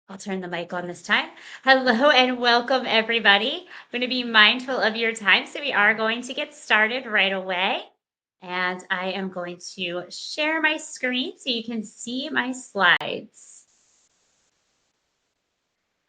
I'll turn the mic on this time. Hello and welcome, everybody. I'm going to be mindful of your time. So, we are going to get started right away. And I am going to share my screen so you can see my slides.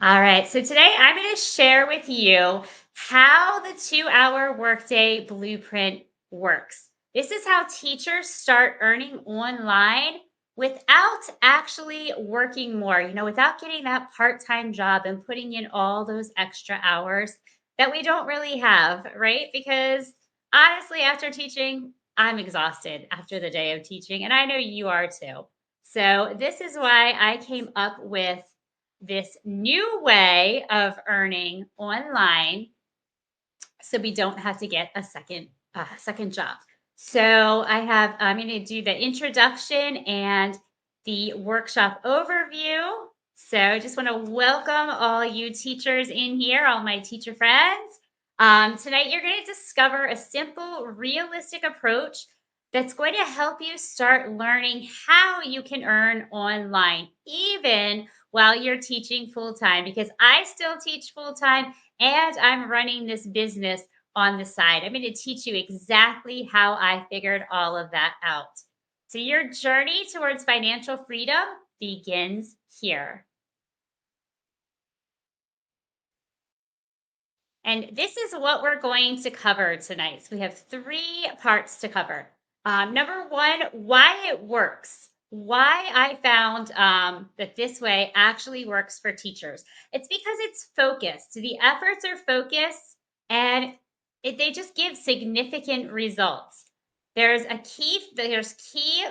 All right. So, today I'm going to share with you how the 2 hour workday blueprint works. This is how teachers start earning online without actually working more, without getting that part time job and putting in all those extra hours that we don't really have, right? Because honestly, after teaching, I'm exhausted after the day of teaching, and I know you are too. So, this is why I came up with this new way of earning online so we don't have to get a second job. So I'm going to do the introduction and the workshop overview. So I just want to welcome all you teachers in here, all my teacher friends. Tonight you're going to discover a simple, realistic approach that's going to help you start learning how you can earn online, even while you're teaching full time, because I still teach full time and I'm running this business on the side. I'm going to teach you exactly how I figured all of that out. So, your journey towards financial freedom begins here. And this is what we're going to cover tonight. So, we have three parts to cover. Number one, why it works. Why I found that this way actually works for teachers. It's because it's focused. The efforts are focused and they just give significant results. There's key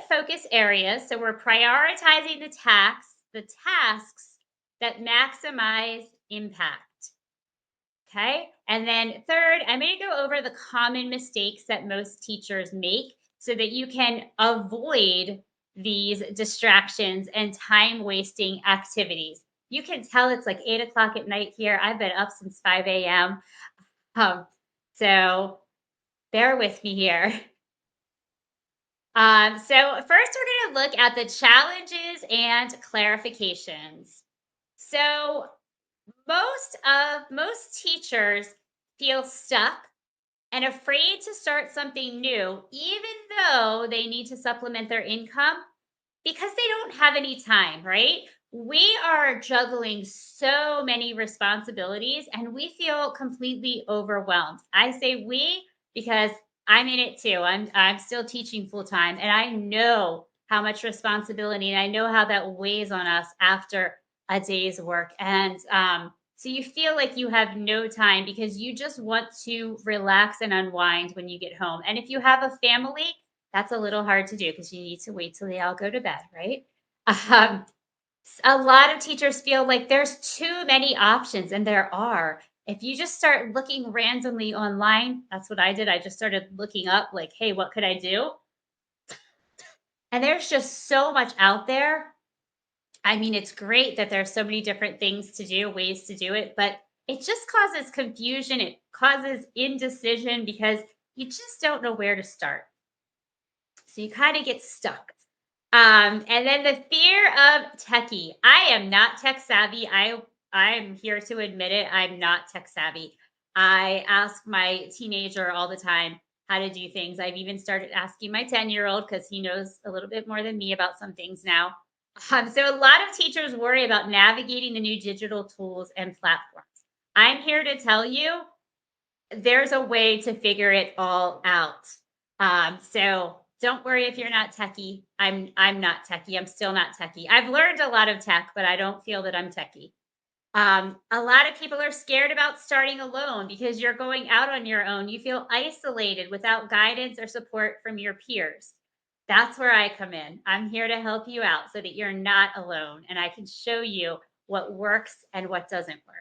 focus areas. So we're prioritizing the tasks that maximize impact. Okay. And then third, I'm going to go over the common mistakes that most teachers make so that you can avoid these distractions and time wasting activities. You can tell it's like 8 o'clock at night here. I've been up since 5 a.m. Um, so bear with me here. So first we're going to look at the challenges and clarifications. So most teachers feel stuck and afraid to start something new, even though they need to supplement their income because they don't have any time, right? We are juggling so many responsibilities and we feel completely overwhelmed. I say we because I'm in it too. I'm still teaching full time and I know how much responsibility and I know how that weighs on us after a day's work. And so you feel like you have no time because you just want to relax and unwind when you get home. And if you have a family, that's a little hard to do because you need to wait till they all go to bed, right? Um, a lot of teachers feel like there's too many options, and there are. If you just start looking randomly online, that's what I did. I just started looking up, like, hey, what could I do? And there's just so much out there. I mean, it's great that there's so many different things to do, ways to do it, but it just causes confusion. It causes indecision because you just don't know where to start. So you kind of get stuck. And then the fear of techie. I am not tech savvy. I'm here to admit it. I'm not tech savvy. I ask my teenager all the time how to do things. I've even started asking my 10-year-old because he knows a little bit more than me about some things now. So a lot of teachers worry about navigating the new digital tools and platforms. I'm here to tell you there's a way to figure it all out. So don't worry if you're not techie. I'm not techie. I'm still not techie. I've learned a lot of tech, but I don't feel that I'm techie. A lot of people are scared about starting alone because you're going out on your own. You feel isolated without guidance or support from your peers. That's where I come in. I'm here to help you out so that you're not alone and I can show you what works and what doesn't work.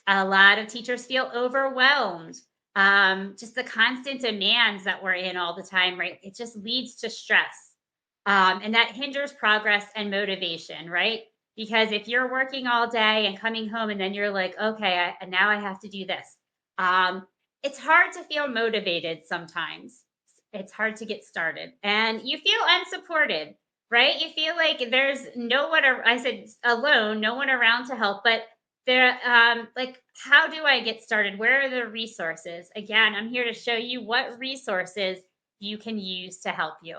A lot of teachers feel overwhelmed. Just the constant demands that we're in all the time, right? It just leads to stress. And that hinders progress and motivation, right? Because if you're working all day and coming home and then you're like, okay, now I have to do this. It's hard to feel motivated sometimes. It's hard to get started and you feel unsupported, right? You feel like there's no one, I said alone, no one around to help, but there, like, how do I get started? Where are the resources? Again, I'm here to show you what resources you can use to help you.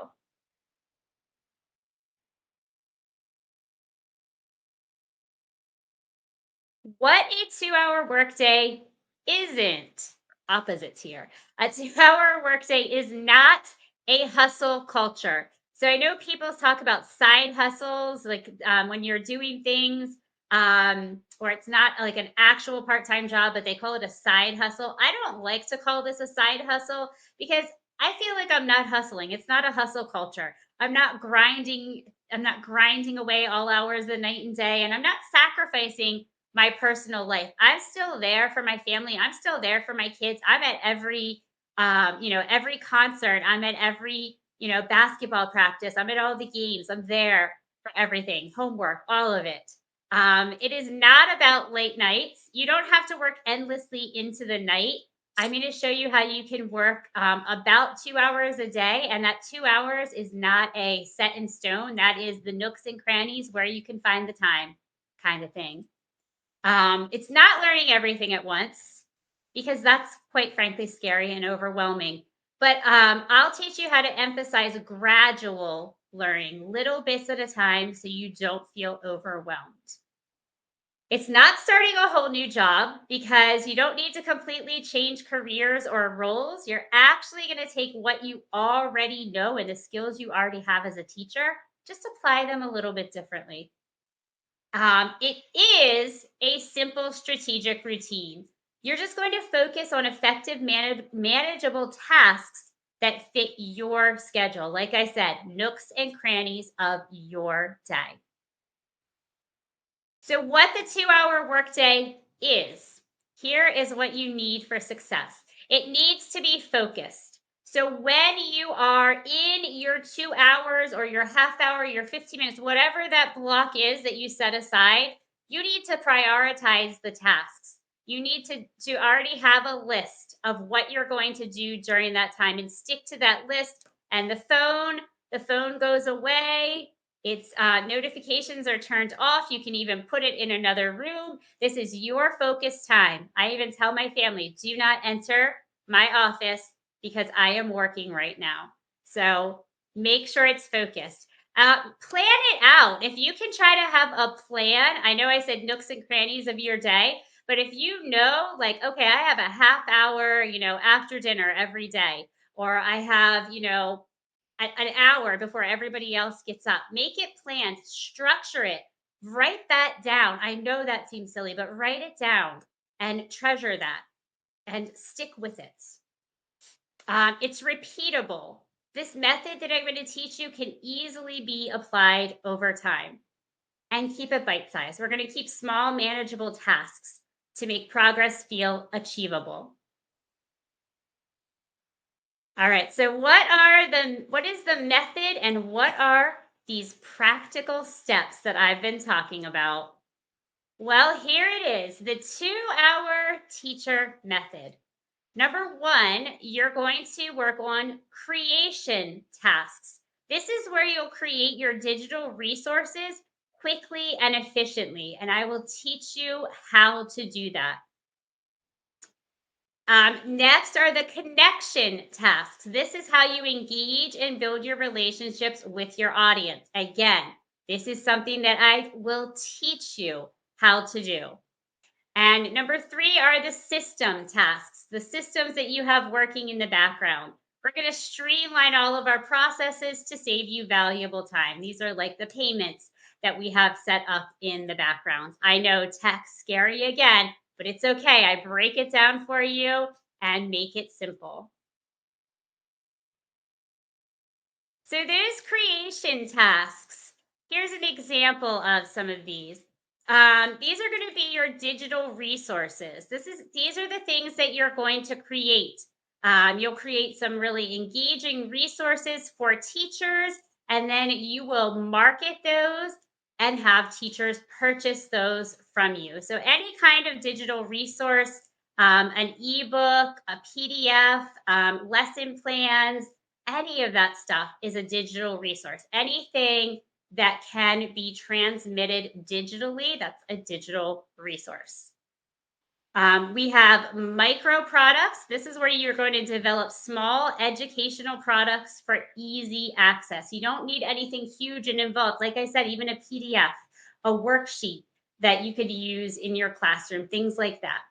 What a 2-hour workday isn't, opposites here. A 2-hour workday is not a hustle culture. So I know people talk about side hustles, like when you're doing things, or it's not like an actual part time job, but they call it a side hustle. I don't like to call this a side hustle because I feel like I'm not hustling. It's not a hustle culture. I'm not grinding away all hours of the night and day, and I'm not sacrificing my personal life. I'm still there for my family. I'm still there for my kids. I'm at every every concert. I'm at every, basketball practice. I'm at all the games. I'm there for everything, homework, all of it. It is not about late nights. You don't have to work endlessly into the night. I'm going to show you how you can work about 2 hours a day. And that 2 hours is not a set in stone. That is the nooks and crannies where you can find the time kind of thing. It's not learning everything at once because that's quite frankly scary and overwhelming. But I'll teach you how to emphasize gradual learning, little bits at a time, so you don't feel overwhelmed. It's not starting a whole new job because you don't need to completely change careers or roles. You're actually going to take what you already know and the skills you already have as a teacher, just apply them a little bit differently. It is a simple strategic routine. You're just going to focus on effective, manageable tasks that fit your schedule. Like I said, nooks and crannies of your day. So, what the 2-hour workday is, here is what you need for success it needs to be focused. So, when you are in your 2 hours or your half hour, your 15 minutes, whatever that block is that you set aside, you need to prioritize the tasks. You need to already have a list of what you're going to do during that time and stick to that list. And the phone goes away, its notifications are turned off. You can even put it in another room. This is your focus time. I even tell my family, do not enter my office because I am working right now. So make sure it's focused. Plan it out. If you can try to have a plan, I know I said nooks and crannies of your day, but if you know, like, okay, I have a half hour, after dinner every day, or I have, an hour before everybody else gets up. Make it planned, structure it, write that down. I know that seems silly, but write it down and treasure that and stick with it. It's repeatable. This method that I'm going to teach you can easily be applied over time and keep it bite sized. We're going to keep small, manageable tasks to make progress feel achievable. All right. So what is the method and what are these practical steps that I've been talking about? Well, here it is, the 2-hour teacher method. Number 1, you're going to work on creation tasks. This is where you'll create your digital resources quickly and efficiently, and I will teach you how to do that. Next are the connection tasks. This is how you engage and build your relationships with your audience. Again, this is something that I will teach you how to do. And number 3 are the system tasks, the systems that you have working in the background. We're going to streamline all of our processes to save you valuable time. These are like the payments that we have set up in the background. I know tech's scary again, but it's okay. I break it down for you and make it simple. So there's creation tasks. Here's an example of some of these. These are going to be your digital resources. These are the things that you're going to create. You'll create some really engaging resources for teachers, and then you will market those and have teachers purchase those from you. So any kind of digital resource, an ebook, a PDF, lesson plans, Any of that stuff is a digital resource. Anything that can be transmitted digitally, that's a digital resource. We have micro products. This is where you're going to develop small educational products for easy access. You don't need anything huge and involved. Like I said, even a PDF, a worksheet that you could use in your classroom, things like that.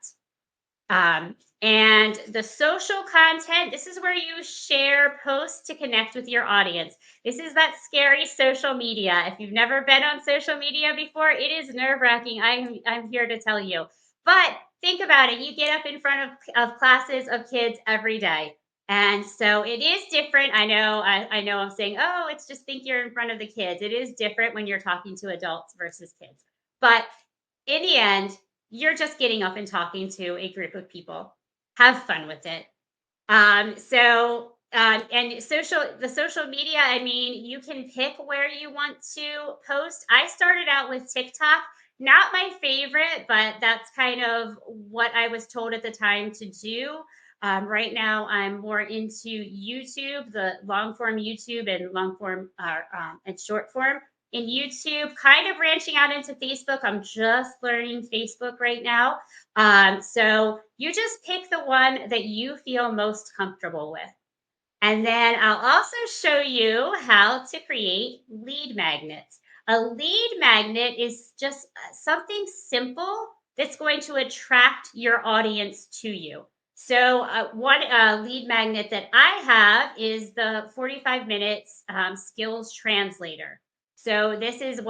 And the social content, this is where you share posts to connect with your audience. This is that scary social media. If you've never been on social media before, it is nerve wracking. I'm here to tell you. But think about it. You get up in front of classes of kids every day. And so it is different. I know I'm saying, oh, it's just think you're in front of the kids. It is different when you're talking to adults versus kids. But in the end, you're just getting up and talking to a group of people. Have fun with it. And the social media, I mean, you can pick where you want to post. I started out with TikTok, not my favorite, but that's kind of what I was told at the time to do. Right now, I'm more into YouTube, the long form YouTube and long form and short form in YouTube, kind of branching out into Facebook. I'm just learning Facebook right now. So you just pick the one that you feel most comfortable with. And then I'll also show you how to create lead magnets. A lead magnet is just something simple that's going to attract your audience to you. So, one lead magnet that I have is the 45 minutes skills translator. So this is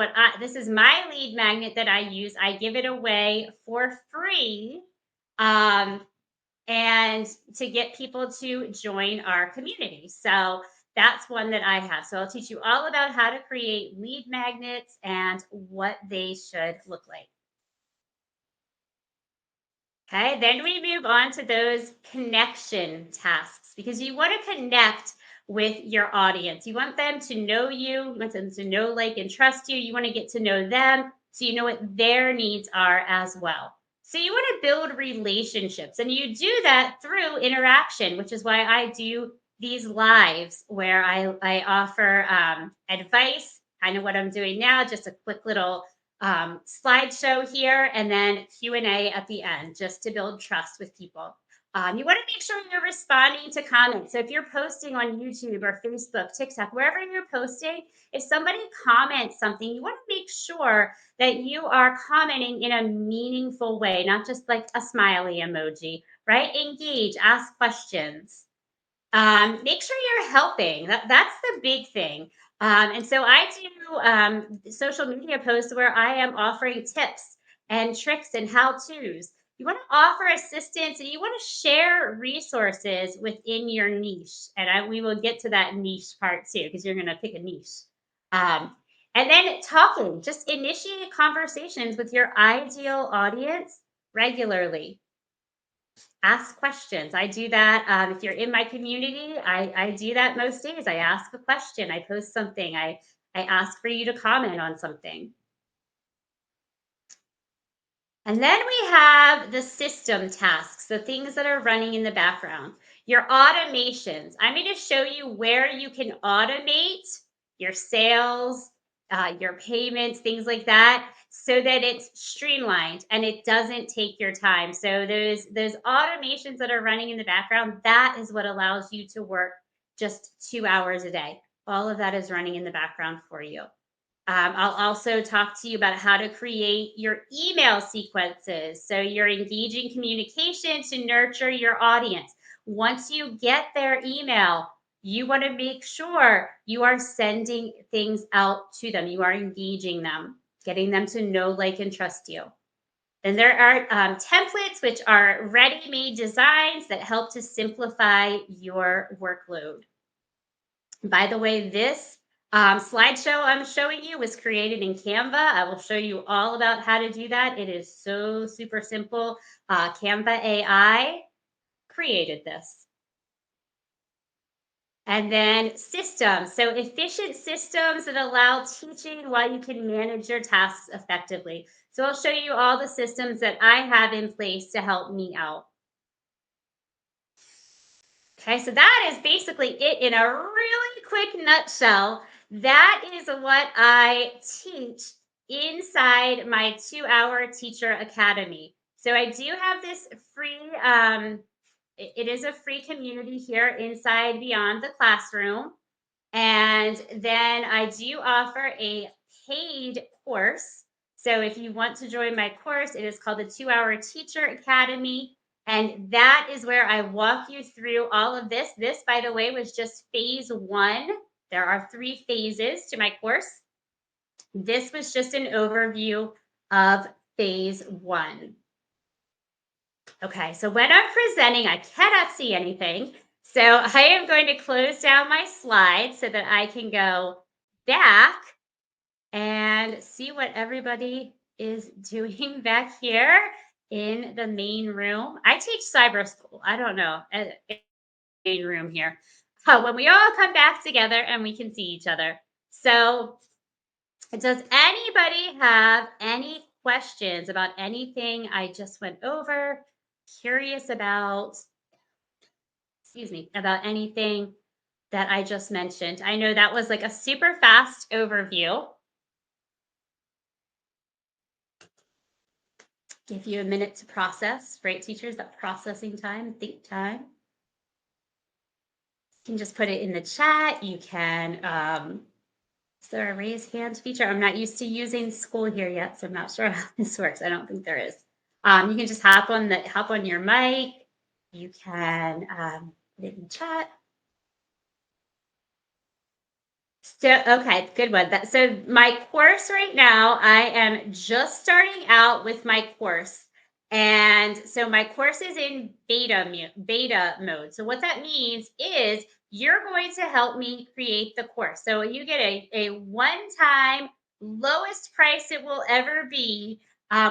my lead magnet that I use. I give it away for free. Um, and to get people to join our community. So that's one that I have. So I'll teach you all about how to create lead magnets and what they should look like. Okay, then we move on to those connection tasks because you want to connect with your audience. You want them to know you, you want them to know, like, and trust you. You want to get to know them so you know what their needs are as well. So you want to build relationships, and you do that through interaction, which is why I do these lives where I offer advice, kind of what I'm doing now, just a quick little slideshow here, and then Q&A at the end, just to build trust with people. You want to make sure you're responding to comments. So if you're posting on YouTube or Facebook, TikTok, wherever you're posting, if somebody comments something, you want to make sure that you are commenting in a meaningful way, not just like a smiley emoji, right? Engage, ask questions. Make sure you're helping. That's the big thing. And so I do social media posts where I am offering tips and tricks and how to's. You want to offer assistance and you want to share resources within your niche. And we will get to that niche part too, because you're going to pick a niche. Um, and then talking, just initiate conversations with your ideal audience regularly. Ask questions. I do that. If you're in my community, I do that most days. I ask a question. I post something. I ask for you to comment on something. And then we have the system tasks, the things that are running in the background. Your automations. I'm going to show you where you can automate your sales, your payments, things like that, so that it's streamlined and it doesn't take your time. So those automations that are running in the background, that is what allows you to work just 2 hours a day. All of that is running in the background for you. I'll also talk to you about how to create your email sequences. So you're engaging communication to nurture your audience. Once you get their email, you want to make sure you are sending things out to them. You are engaging them, getting them to know, like, and trust you. Then there are templates, which are ready made designs that help to simplify your workload. By the way, this slideshow I'm showing you was created in Canva. I will show you all about how to do that. It is so super simple. Canva AI created this. And then systems. So efficient systems that allow teaching while you can manage your tasks effectively. So I'll show you all the systems that I have in place to help me out. Okay, so that is basically it in a really quick nutshell. That is what I teach inside my 2 hour teacher academy. So I do have this free, it is a free community here inside Beyond the Classroom. And then I do offer a paid course. So if you want to join my course, it is called the 2 Hour Teacher Academy. And that is where I walk you through all of this. This, by the way, was just phase one. There are 3 phases to my course. This was just an overview of phase one. Okay, so when I'm presenting, I cannot see anything. So I am going to close down my slides so that I can go back and see what everybody is doing back here in the main room. I teach cyber school. I don't know, main room here. When we all come back together and we can see each other. So does anybody have any questions about anything I just went over? Curious about, excuse me, about anything that I just mentioned? I know that was like a super fast overview. Give you a minute to process, right, teachers? That processing time, think time. You can just put it in the chat. You can, is there a raise hand feature? I'm not used to using school here yet, so I'm not sure how this works. I don't think there is. You can just hop on your mic. You can put it in chat. So, okay, good one. So my course right now, I am just starting out with my course. And so my course is in beta mode. So what that means is you're going to help me create the course. So you get a one-time lowest price it will ever be,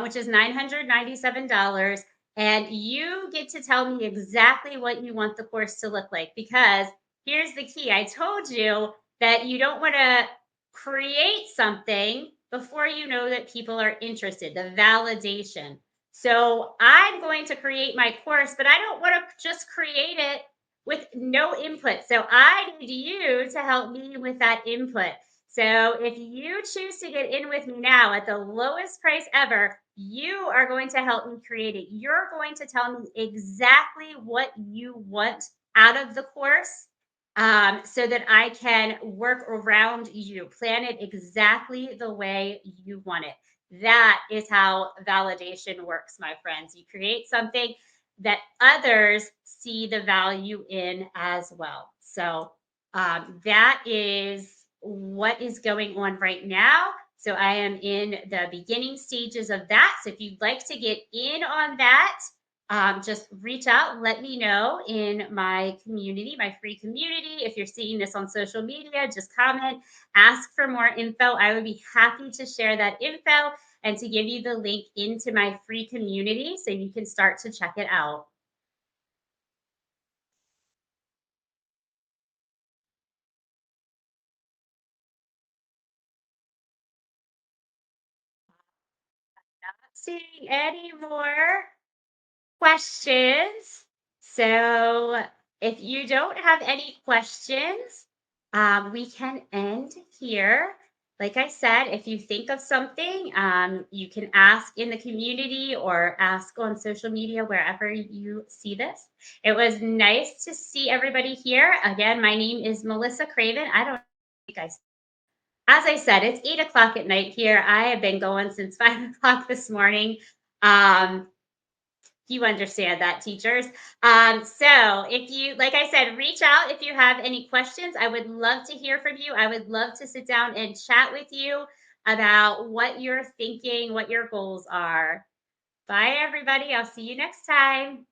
which is $997. And you get to tell me exactly what you want the course to look like, because here's the key. I told you that you don't want to create something before you know that people are interested, the validation. So I'm going to create my course, but I don't want to just create it with no input. So I need you to help me with that input. So if you choose to get in with me now at the lowest price ever, you are going to help me create it. You're going to tell me exactly what you want out of the course, so that I can work around you, plan it exactly the way you want it. That is how validation works, my friends. You create something that others see the value in as well. So that is what is going on right now. So I am in the beginning stages of that. So if you'd like to get in on that, just reach out, let me know in my community, my free community. If you're seeing this on social media, just comment, ask for more info. I would be happy to share that info and to give you the link into my free community so you can start to check it out. Not seeing any more questions. So if you don't have any questions, we can end here. Like I said, if you think of something, you can ask in the community or ask on social media, wherever you see this. It was nice to see everybody here. Again, my name is Melissa Craven. I don't think as I said, it's 8 o'clock at night here. I have been going since 5 o'clock this morning. Um, you understand that, teachers. So if you, like I said, reach out if you have any questions. I would love to hear from you. I would love to sit down and chat with you about what you're thinking, what your goals are. Bye, everybody. I'll see you next time.